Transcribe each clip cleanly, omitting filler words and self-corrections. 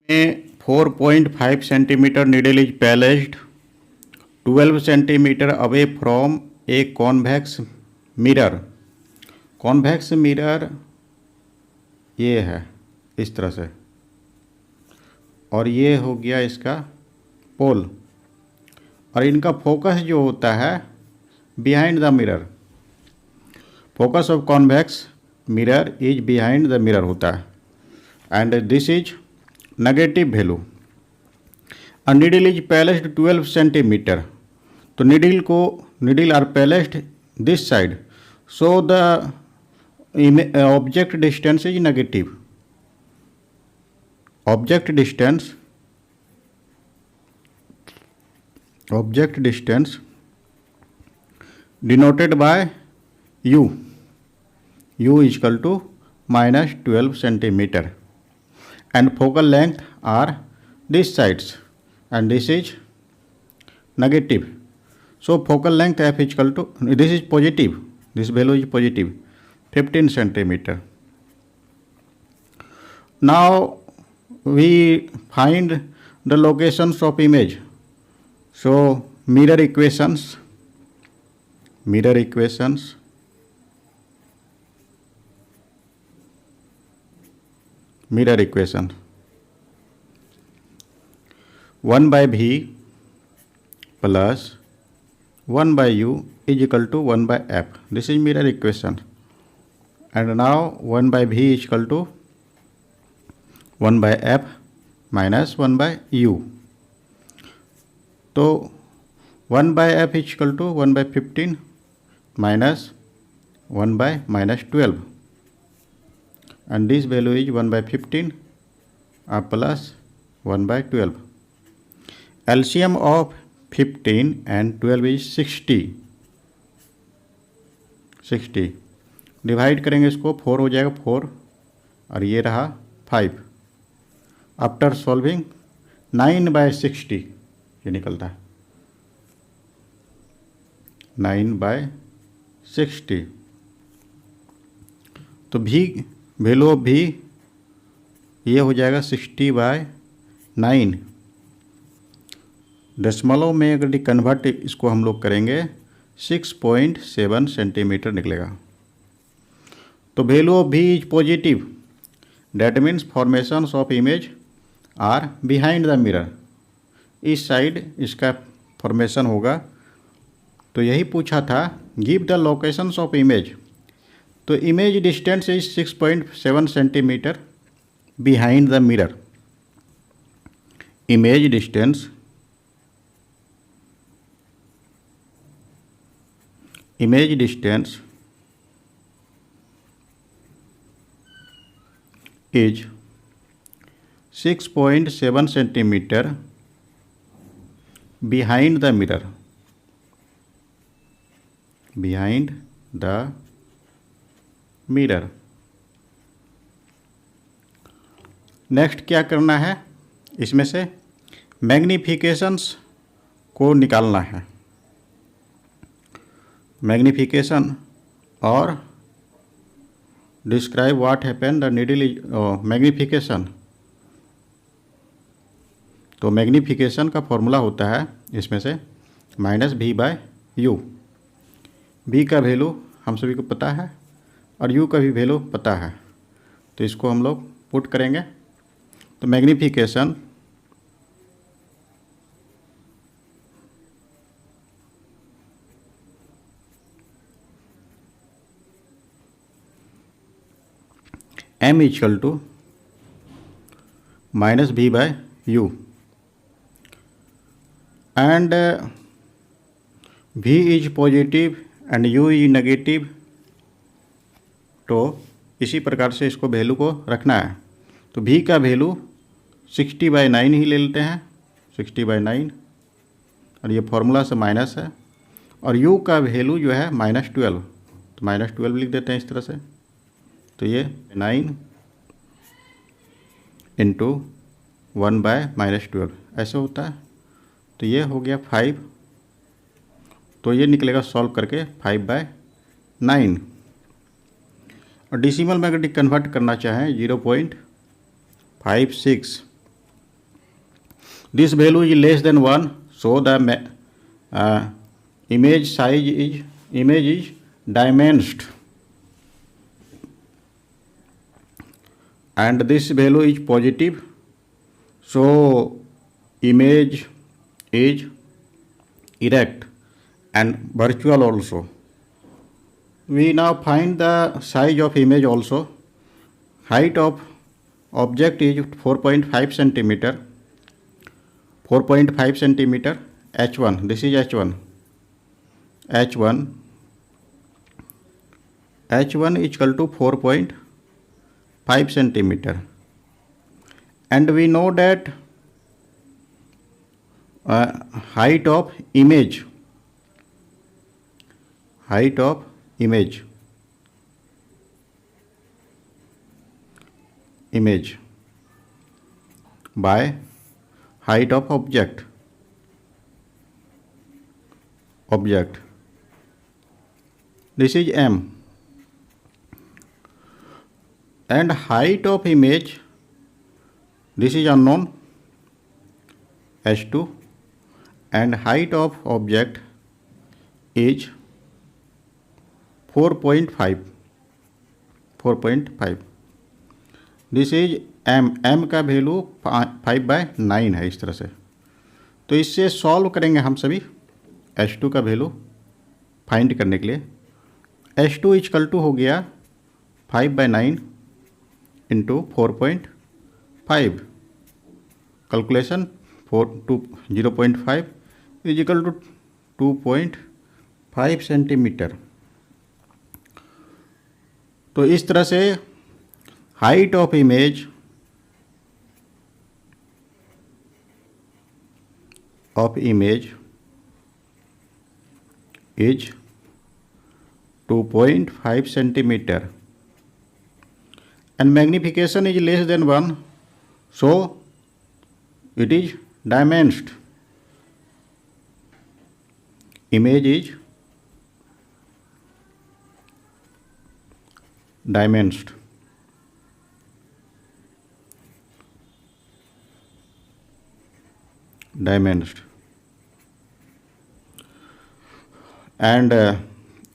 4.5 centimetre needle is placed 12 centimetre away from a convex mirror. Convex mirror ये है इस तरह से, और ये हो गया इसका पोल, और इनका फोकस जो होता है behind the mirror, focus of convex mirror is behind the mirror होता है, and this is negative value. Needle is placed 12 centimetre. तो needle are placed this side, so the object distance is negative. Object distance denoted by u is equal to -12 centimetre, and focal length are these sides, and this is negative. So focal length f is equal to, this is positive, this value is positive, 15 centimeter. Now we find the locations of image. So mirror equations mirror equation 1 by v plus 1 by u is equal to 1 by f. This is mirror equation, and now 1 by v is equal to 1 by f minus 1 by u. तो 1 by f is equal to 1 by 15 minus 1 by minus 12, and this value is 1 by 15 plus 1 by 12. LCM of 15 and 12 is 60. Divide करेंगे इसको, 4 हो जाएगा 4, और ये रहा 5. After solving 9 by 60 ये निकलता है, 9 by 60. तो भी वैल्यू ऑफ भी ये हो जाएगा 60 by 9. दशमलव में अगर कन्वर्ट इसको हम लोग करेंगे 6.7 सेंटीमीटर निकलेगा. तो value of v is positive, that means formations of image are behind the mirror. इस साइड इसका फॉर्मेशन होगा. तो यही पूछा था, give the locations of image. तो image distance is 6.7 centimetre behind the mirror. Image distance is 6.7 centimetre behind the mirror. Next क्या करना है, इसमें से मैग्निफिकेशंस को निकालना है. मैग्निफिकेशन और describe what happen the needle is magnification. तो मैग्निफिकेशन का फॉर्मूला होता है इसमें से -v/u. v का वैल्यू हम सभी को पता है और u का भी वैल्यू पता है, तो इसको हम लोग पुट करेंगे. तो magnification m is equal to -v/u, and v is positive and u is negative. तो इसी प्रकार से इसको वैल्यू को रखना है. तो v का वैल्यू 60/9 ही ले लेते हैं, 60/9, और ये फॉर्मूला से माइनस है. और u का वैल्यू जो है -12, तो -12 लिख देते हैं इस तरह से. तो ये 9 इंटू 1/-12 ऐसे होता है. तो ये हो गया 5. तो ये निकलेगा सॉल्व करके 5/9. और डेसिमल में अगर कन्वर्ट करना चाहें 0.56, this value is less than 1, so the image is diminished, and this value is positive, so image is erect and virtual also. We now find the size of image also. Height of object is 4.5 centimeter. 4.5 centimeter. H1. This is H1. H1 is equal to 4.5 centimeter. And we know that height of image by height of object. This is M. And height of image, this is unknown, H2, and height of object is 4.5. This is m का value 5/9 है इस तरह से। तो इससे solve करेंगे हम सभी h2 का वैल्यू फाइंड करने के लिए। h2 इक्वल टू हो गया 5/9 into 4.5। Calculation 0.5 is equal to 2.5 centimetre. तो इस तरह से height of image is 2.5 centimetre and magnification is less than 1, so it is diminished. Image is diminished. And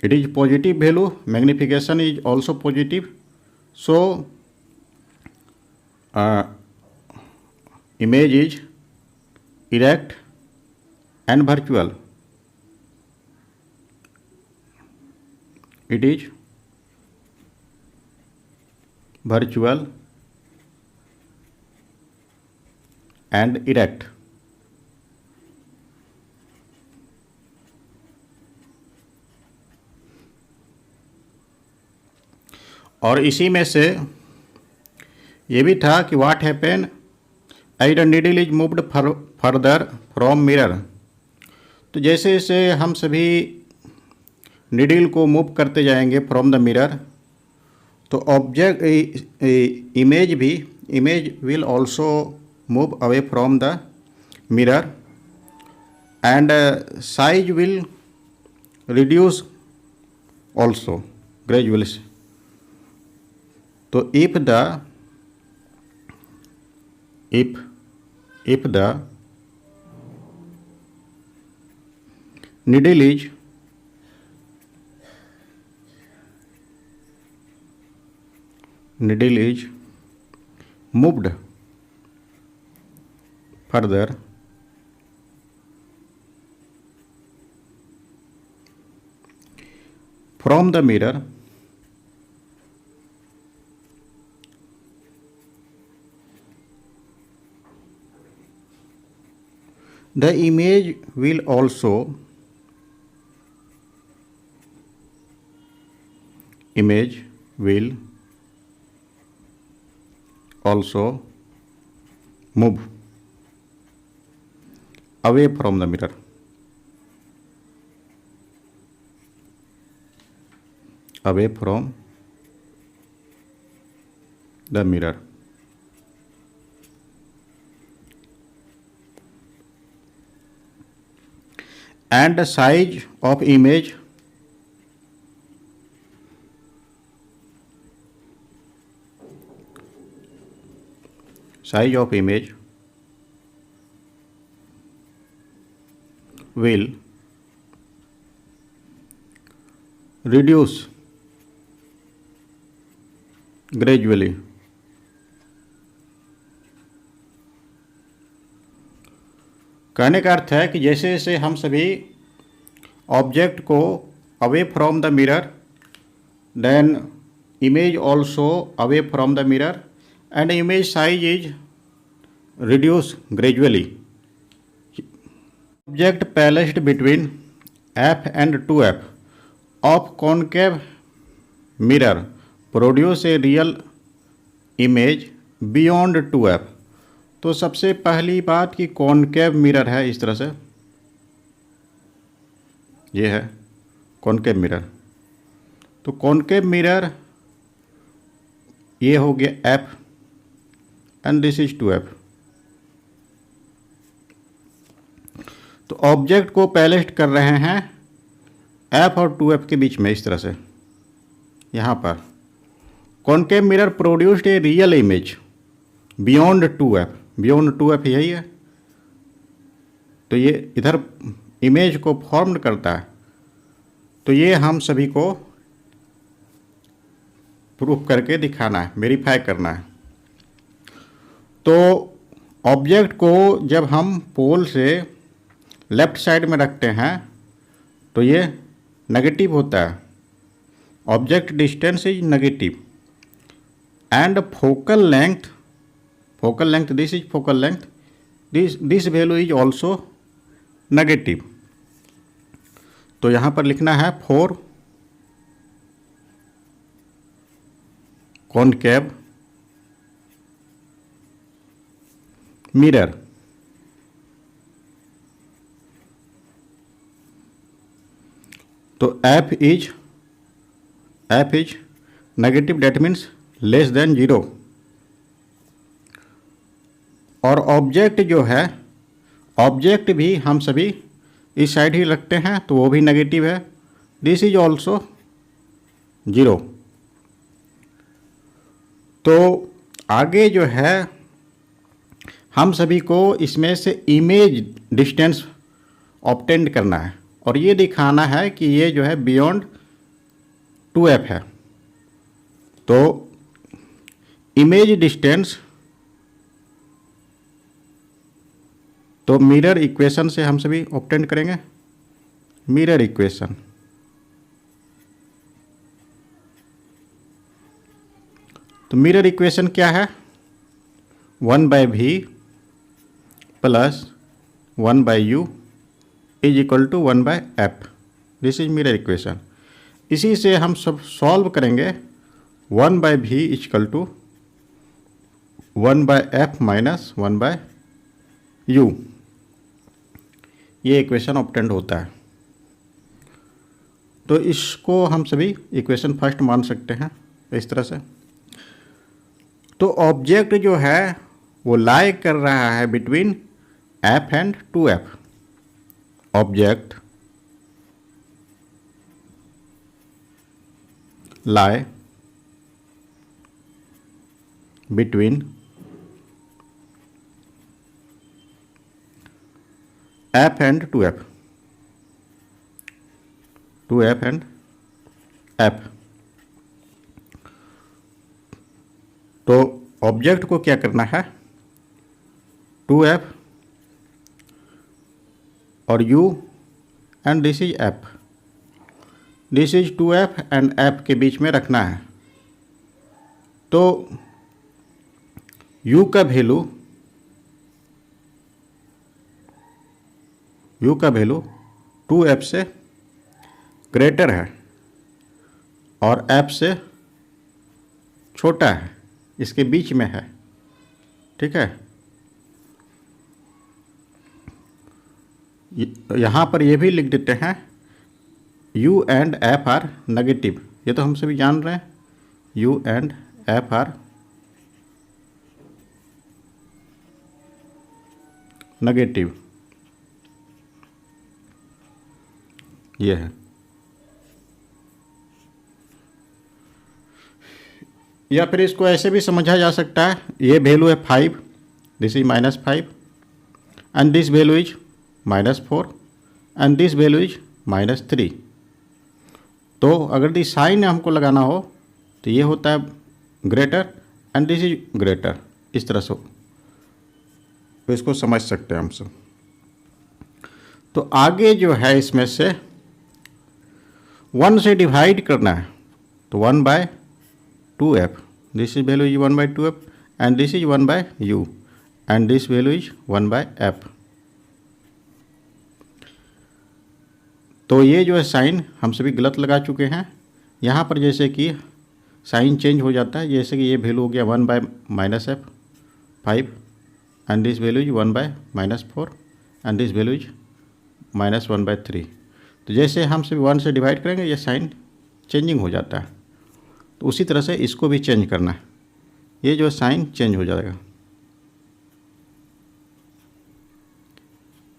it is positive value, magnification is also positive, so image is erect and virtual. It is virtual and erect. और इसी में से ये भी था कि what happen as the needle is moved further from mirror. तो जैसे जैसे हम सभी नीडल को मूव करते जाएंगे फ्रॉम द मिरर, तो object image will also move away from the mirror and size will reduce also gradually. तो if the needle is moved further from the mirror, the image will also move away from the mirror. And the size of image will reduce gradually. कहने का अर्थ है कि जैसे जैसे हम सभी object को away from the mirror, then image also away from the mirror and image size is reduce gradually. Object placed between f and 2f of concave mirror produce a real image beyond 2f. तो सबसे पहली बात कि concave mirror है, इस तरह से ये है कॉनकेव मिरर। तो कॉनकेव मिरर ये हो गया f and this is 2f। तो ऑब्जेक्ट को पैलेस्ट कर रहे हैं f और 2f के बीच में, इस तरह से यहाँ पर concave mirror produced a real image beyond 2f। Beyond 2f यही है, तो ये इधर इमेज को फॉर्म करता है। तो ये हम सभी को प्रूफ करके दिखाना है, वेरीफाई करना है। तो ऑब्जेक्ट को जब हम पोल से लेफ्ट साइड में रखते हैं तो ये नेगेटिव होता है, object distance is negative and focal length this is focal length, this value is also negative. तो यहाँ पर लिखना है फॉर कॉनकेव मिरर तो f is negative, that means less than 0। और ऑब्जेक्ट जो है, ऑब्जेक्ट भी हम सभी इस साइड ही रखते हैं तो वो भी नेगेटिव है, दिस इज ऑल्सो 0। तो आगे जो है हम सभी को इसमें से इमेज डिस्टेंस ऑब्टेन करना है और ये दिखाना है कि ये जो है बियॉन्ड 2f है। तो इमेज डिस्टेंस, तो मिरर इक्वेशन से हम सभी ऑब्टेन करेंगे। मिरर इक्वेशन, तो मिरर इक्वेशन क्या है? 1/v plus 1/u is equal to 1/f। This is mirror equation. इसी से हम सब सॉल्व करेंगे। 1/v is equal to 1/f minus 1/u, ये इक्वेशन ऑब्टेंड होता है। तो इसको हम सभी इक्वेशन फर्स्ट मान सकते हैं इस तरह से। तो ऑब्जेक्ट जो है वो लाई कर रहा है between f and 2f। Object lie between f and 2f, 2f and f। तो ऑब्जेक्ट को क्या करना है? 2f और u and this is f, this is 2f and f के बीच में रखना है। तो u का वैल्यू 2f से ग्रेटर है और f से छोटा है, इसके बीच में है। ठीक है, यहाँ पर ये भी लिख देते हैं u and f are negative. ये तो हम सभी जान रहे हैं, u and f are negative, ये है। या फिर इसको ऐसे भी समझा जा सकता है, ये वैल्यू है 5, this is -5 and this value is -4 and this value is -3। तो अगर दी साइन हमको लगाना हो तो ये होता है greater and this is greater, इस तरह से तो इसको समझ सकते हैं हम सब। तो आगे जो है इसमें से 1 से डिवाइड करना है, तो 1/2f, this is value is 1/2f and this is 1/u and this value is 1/f। तो ये जो है साइन हम सभी गलत लगा चुके हैं। यहाँ पर जैसे कि साइन चेंज हो जाता है, जैसे कि ये वैल्यू हो गया 1/-f 5 and this value is 1/-4 and this value is -1/3। तो जैसे हम सभी 1 से डिवाइड करेंगे ये साइन चेंजिंग हो जाता है, तो उसी तरह से इसको भी चेंज करना है, ये जो साइन चेंज हो जाएगा,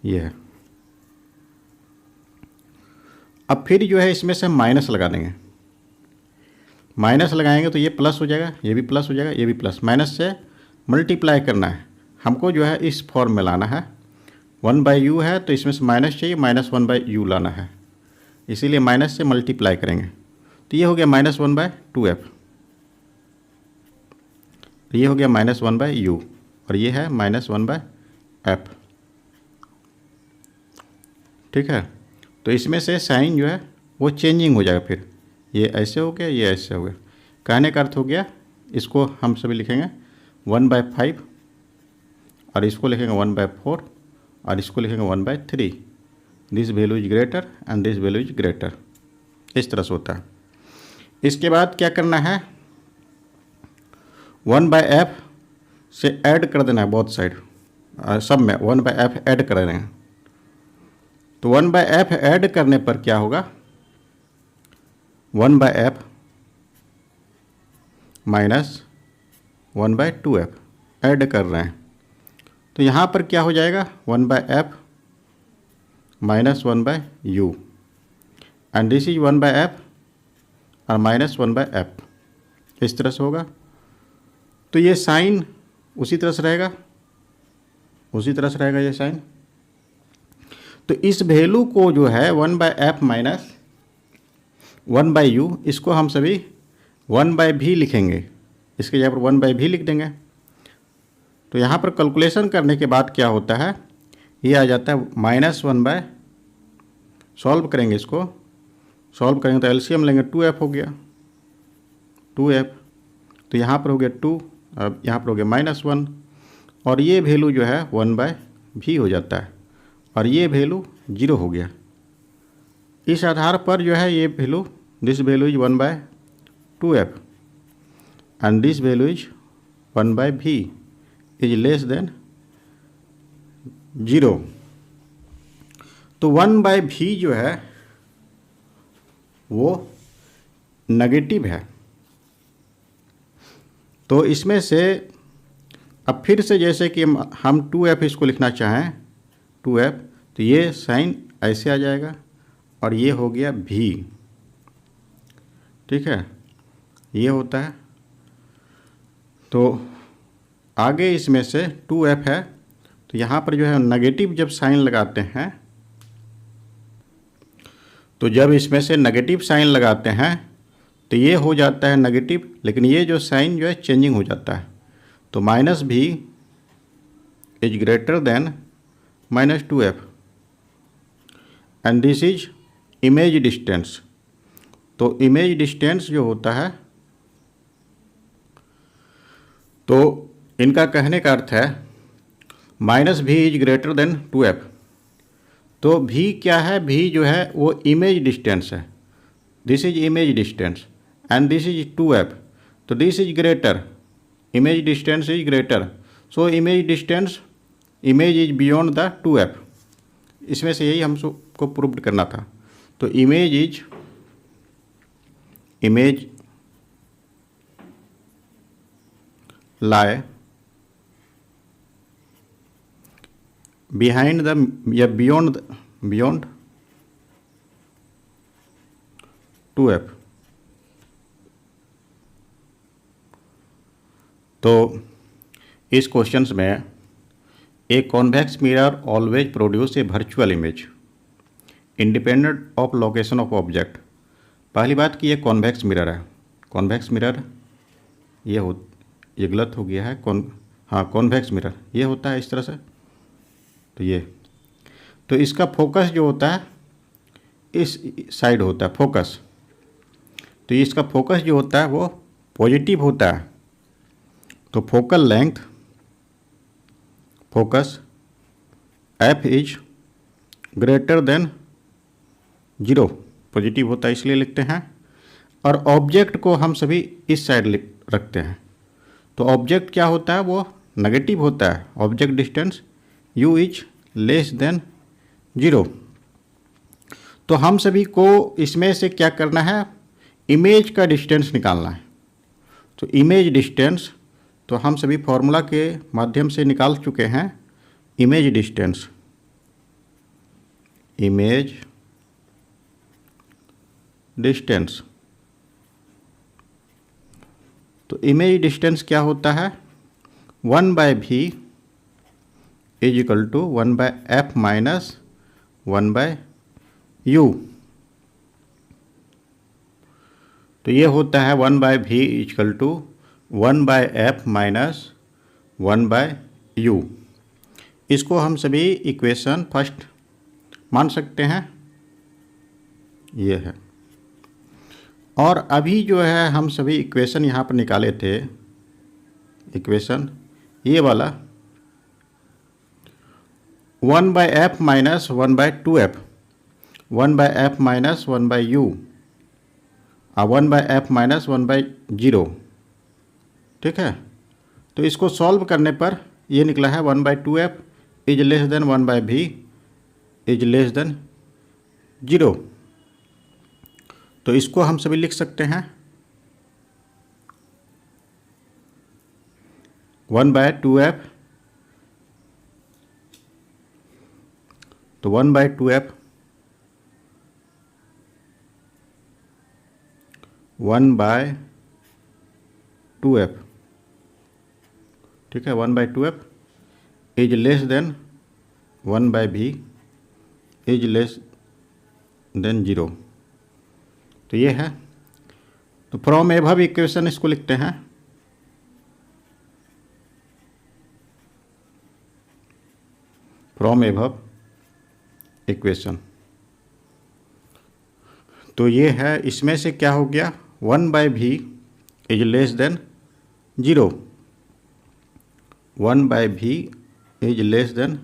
ये है। अब फिर जो है इसमें से हम माइनस लगा देंगे, माइनस लगाएंगे तो ये प्लस हो जाएगा, ये भी प्लस हो जाएगा, ये भी प्लस, माइनस से मल्टीप्लाई करना है हमको, जो है इस फॉर्म में लाना है। 1/u है तो इसमें से माइनस चाहिए, -1/u लाना है, इसीलिए माइनस से मल्टीप्लाई करेंगे। तो ये हो गया -1/2f, ये हो गया -1/u और ये है -1/f। ठीक है, तो इसमें से साइन जो है वो चेंजिंग हो जाएगा, फिर ये ऐसे हो गया, ये ऐसे हो गया। कहने का अर्थ हो गया, इसको हम सभी लिखेंगे 1/5 और इसको लिखेंगे 1/4 और इसको लिखेंगे 1/3। This value is greater and this value is greater, इस तरह से होता है। इसके बाद क्या करना है, 1/f से ऐड कर देना है बोथ साइड, सब में 1/f ऐड कर देना है। तो 1/f ऐड करने पर क्या होगा, 1/f माइनस 1/2f ऐड कर रहे हैं, तो यहाँ पर क्या हो जाएगा 1/f -1/u and this is 1/f और -1/f, इस तरह से होगा। तो ये साइन उसी तरह से रहेगा, उसी तरह से रहेगा ये साइन। तो इस वैल्यू को जो है 1/f माइनस 1/u, इसको हम सभी 1/v लिखेंगे, इसके जगह पर 1/v लिख देंगे। तो यहाँ पर कैलकुलेशन करने के बाद क्या होता है, ये आ जाता है -1/, सॉल्व करेंगे, इसको सॉल्व करेंगे तो एलसीएम लेंगे, 2f हो गया 2f, तो यहाँ पर हो गया 2, अब यहाँ पर हो गया -1 और ये वैल्यू जो है 1/v हो जाता है और ये वैल्यू 0 हो गया। इस आधार पर जो है ये value, this value is 1/2f and this value is 1/v is less than 0। तो 1/v जो है वो नेगेटिव है। तो इसमें से अब फिर से जैसे कि हम 2f इसको लिखना चाहें 2f, तो ये साइन ऐसे आ जाएगा और ये हो गया v। ठीक है, ये होता है। तो आगे इसमें से 2f है, तो यहाँ पर जो है नेगेटिव जब साइन लगाते हैं, तो जब इसमें से नेगेटिव साइन लगाते हैं तो ये हो जाता है नेगेटिव, लेकिन ये जो साइन जो है चेंजिंग हो जाता है। तो -v is greater than -2f and this is image distance. तो इमेज डिस्टेंस जो होता है, तो इनका कहने का अर्थ है -v is greater than 2f। तो v क्या है, v जो है वो इमेज डिस्टेंस है, this is image distance and this is 2f, तो this is greater, image distance is greater, so image distance, image is beyond the 2f। इसमें से यही हमको प्रूव करना था। तो इमेज lie behind the या beyond 2f। तो इस क्वेश्चंस में a convex mirror always produce a virtual image independent of location of object. पहली बात कि ये कॉन्वेक्स मिरर है। कॉन्वेक्स मिरर ये गलत हो गया है। कॉन्वेक्स मिरर ये होता है इस तरह से। तो इसका फोकस जो होता है इस साइड होता है फोकस। तो इसका फोकस जो होता है वो पॉजिटिव होता है। तो focal length focus F is greater than 0 positive होता है, इसलिए लिखते हैं। और ऑब्जेक्ट को हम सभी इस साइड रखते हैं। तो ऑब्जेक्ट क्या होता है वो नेगेटिव होता है। Object distance u is less than 0। तो हम सभी को इसमें से क्या करना है, इमेज का डिस्टेंस निकालना है। तो इमेज डिस्टेंस तो हम सभी फॉर्मूला के माध्यम से निकाल चुके हैं। इमेज डिस्टेंस तो इमेज डिस्टेंस क्या होता है, 1/v is equal to 1/f minus 1/u। तो ये होता है 1/v is equal to 1/f minus 1/u। इसको हम सभी इक्वेशन फर्स्ट मान सकते हैं, ये है। और अभी जो है हम सभी इक्वेशन यहाँ पर निकाले थे, इक्वेशन ये वाला 1/f minus 1/2f, 1/f minus 1/u और 1/f माइनस 1/0, ठीक है। तो इसको सॉल्व करने पर ये निकला है 1/2f is less than 1/v is less than 0। तो इसको हम सभी लिख सकते हैं 1/2f। तो 1/2f 1/2f, ठीक है। 1/2f is less than 1/v is less than 0। तो ये है। तो फ्रॉम एबव इक्वेशन इसको लिखते हैं फ्रॉम एबव इक्वेशन। तो ये है, इसमें से क्या हो गया 1/v is less than 0, 1/v is less than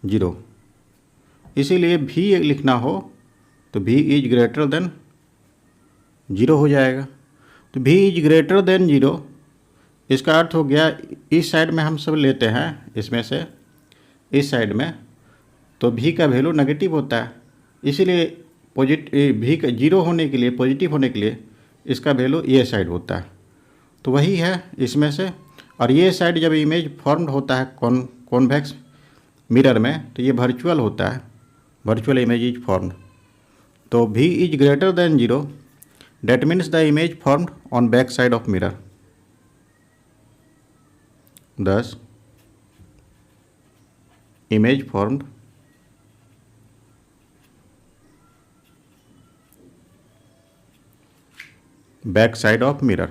0। इसीलिए v लिखना हो तो v इज ग्रेटर देन 0 हो जाएगा। तो v इज ग्रेटर देन 0, इसका अर्थ हो गया इस साइड में हम सब लेते हैं, इसमें से इस साइड में, तो v का वैल्यू नेगेटिव होता है। इसीलिए v का 0 होने के लिए, पॉजिटिव होने के लिए इसका वैल्यू ये साइड होता है। तो वही है इसमें से। और ये साइड जब इमेज फॉर्म्ड होता है कॉन्वेक्स मिरर में, तो ये वर्चुअल होता है, वर्चुअल इमेज इज फॉर्म्ड। तो v is greater than 0, that means the image formed on back side of mirror. Thus, image formed back side of mirror.